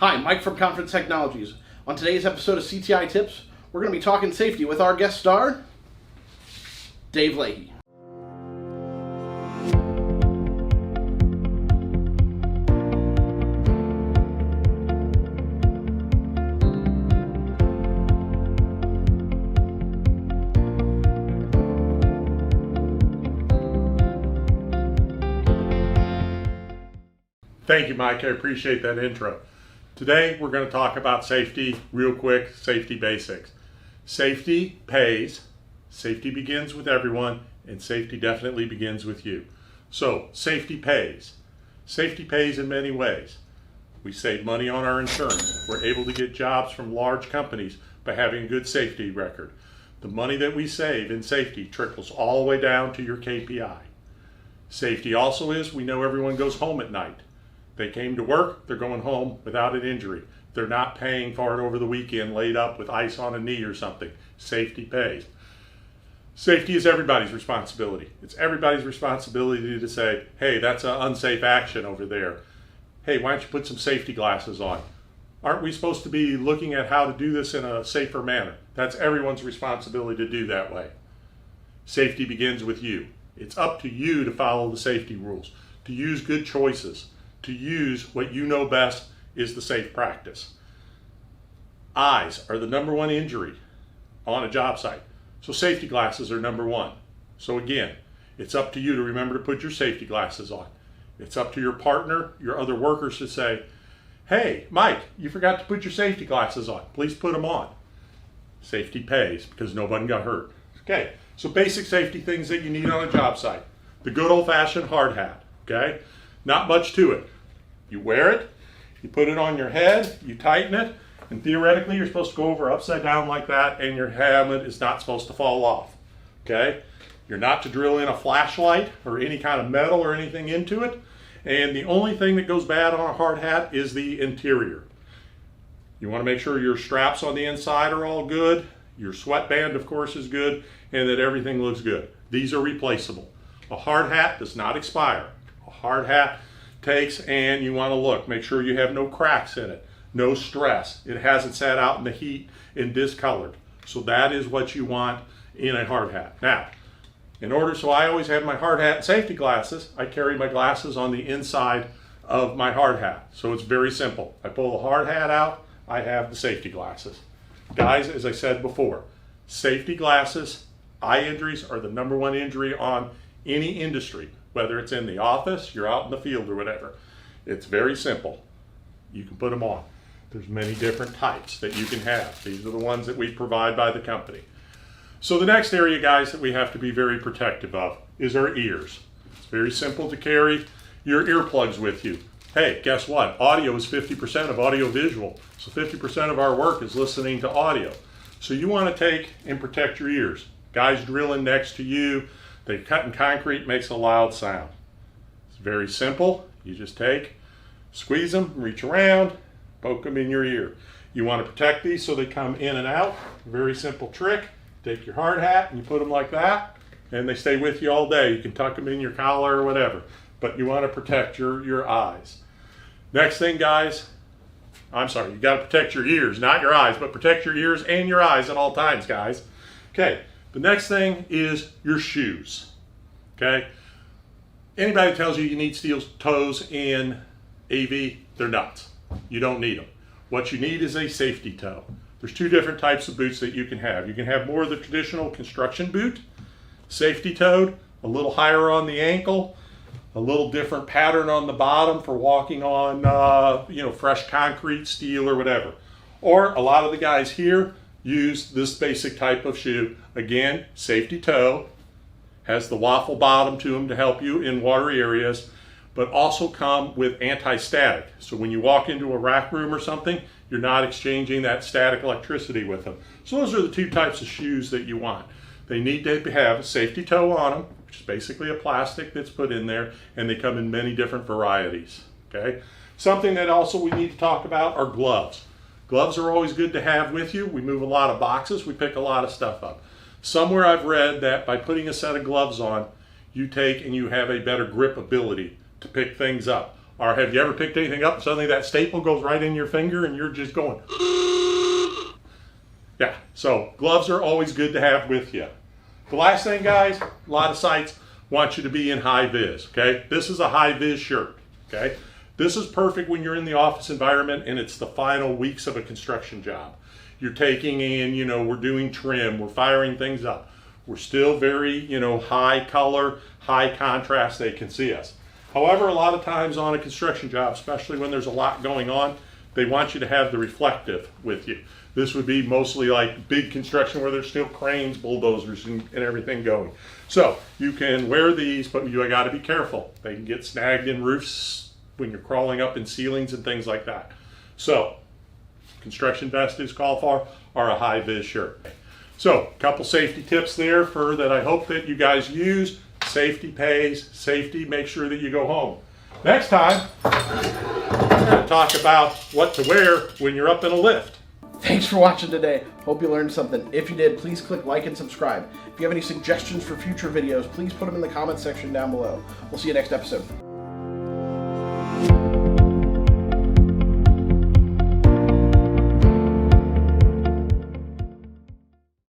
Hi, Mike from Conference Technologies. On today's episode of CTI-TIPS, we're going to be talking safety with our guest star, Dave Leahy. Thank you, Mike. I appreciate that intro. Today, we're going to talk about safety real quick, safety basics. Safety pays, safety begins with everyone, and safety definitely begins with you. So, safety pays. Safety pays in many ways. We save money on our insurance. We're able to get jobs from large companies by having a good safety record. The money that we save in safety trickles all the way down to your KPI. Safety also is, we know everyone goes home at night. They came to work, they're going home without an injury. They're not paying for it over the weekend, laid up with ice on a knee or something. Safety pays. Safety is everybody's responsibility. It's everybody's responsibility to say, hey, that's an unsafe action over there. Hey, why don't you put some safety glasses on? Aren't we supposed to be looking at how to do this in a safer manner? That's everyone's responsibility to do that way. Safety begins with you. It's up to you to follow the safety rules, to use good choices, to use what you know best is the safe practice. Eyes are the number one injury on a job site. So safety glasses are number one. So again, it's up to you to remember to put your safety glasses on. It's up to your partner, your other workers to say, hey, Mike, you forgot to put your safety glasses on. Please put them on. Safety pays because nobody got hurt. Okay, so basic safety things that you need on a job site. The good old-fashioned hard hat, okay? Not much to it. You wear it, you put it on your head, you tighten it, and theoretically you're supposed to go over upside down like that, and your helmet is not supposed to fall off. Okay? You're not to drill in a flashlight or any kind of metal or anything into it, and the only thing that goes bad on a hard hat is the interior. You want to make sure your straps on the inside are all good, your sweatband of course is good, and that everything looks good. These are replaceable. A hard hat does not expire. Hard hat takes, and you want to make sure you have no cracks in it, no stress. It hasn't sat out in the heat and discolored. So that is what you want in a hard hat. Now, so I always have my hard hat and safety glasses. I carry my glasses on the inside of my hard hat. So it's very simple. I pull the hard hat out, I have the safety glasses. Guys, as I said before, safety glasses, eye injuries are the number one injury on any industry. Whether it's in the office, you're out in the field or whatever. It's very simple. You can put them on. There's many different types that you can have. These are the ones that we provide by the company. So the next area, guys, that we have to be very protective of is our ears. It's very simple to carry your earplugs with you. Hey, guess what? Audio is 50% of audio-visual. So 50% of our work is listening to audio. So you want to take and protect your ears. Guys drilling next to you, they cutting concrete, makes a loud sound. It's very simple. You just take, squeeze them, reach around, poke them in your ear. You want to protect these so they come in and out. Very simple trick. Take your hard hat and you put them like that, and they stay with you all day. You can tuck them in your collar or whatever, but you want to protect your eyes. Next thing, guys, you got to protect your ears, not your eyes, but protect your ears and your eyes at all times, guys. Okay. The next thing is your shoes, okay? Anybody tells you you need steel toes in AV, they're nuts. You don't need them. What you need is a safety toe. There's two different types of boots that you can have. You can have more of the traditional construction boot, safety toed, a little higher on the ankle, a little different pattern on the bottom for walking on fresh concrete, steel, or whatever. Or a lot of the guys here use this basic type of shoe. Again, safety toe, has the waffle bottom to them to help you in watery areas, but also come with anti-static. So when you walk into a rack room or something, you're not exchanging that static electricity with them. So those are the two types of shoes that you want. They need to have a safety toe on them, which is basically a plastic that's put in there, and they come in many different varieties, okay? Something that also we need to talk about are gloves. Gloves are always good to have with you. We move a lot of boxes. We pick a lot of stuff up. Somewhere I've read that by putting a set of gloves on, you take and you have a better grip ability to pick things up. Or have you ever picked anything up and suddenly that staple goes right in your finger and you're just going, yeah, so gloves are always good to have with you. The last thing, guys, a lot of sites want you to be in high vis, okay? This is a high vis shirt, okay? This is perfect when you're in the office environment and it's the final weeks of a construction job. You're taking in, you know, we're doing trim, we're firing things up. We're still very, you know, high color, high contrast, they can see us. However, a lot of times on a construction job, especially when there's a lot going on, they want you to have the reflective with you. This would be mostly like big construction where there's still cranes, bulldozers, and everything going. So you can wear these, but you got to be careful. They can get snagged in roofs when you're crawling up in ceilings and things like that. So construction vest is called for, or a high vis shirt. So a couple safety tips there that I hope that you guys use. Safety pays, safety, make sure that you go home. Next time, we're going to talk about what to wear when you're up in a lift. Thanks for watching today. Hope you learned something. If you did, please click like and subscribe. If you have any suggestions for future videos, please put them in the comments section down below. We'll see you next episode.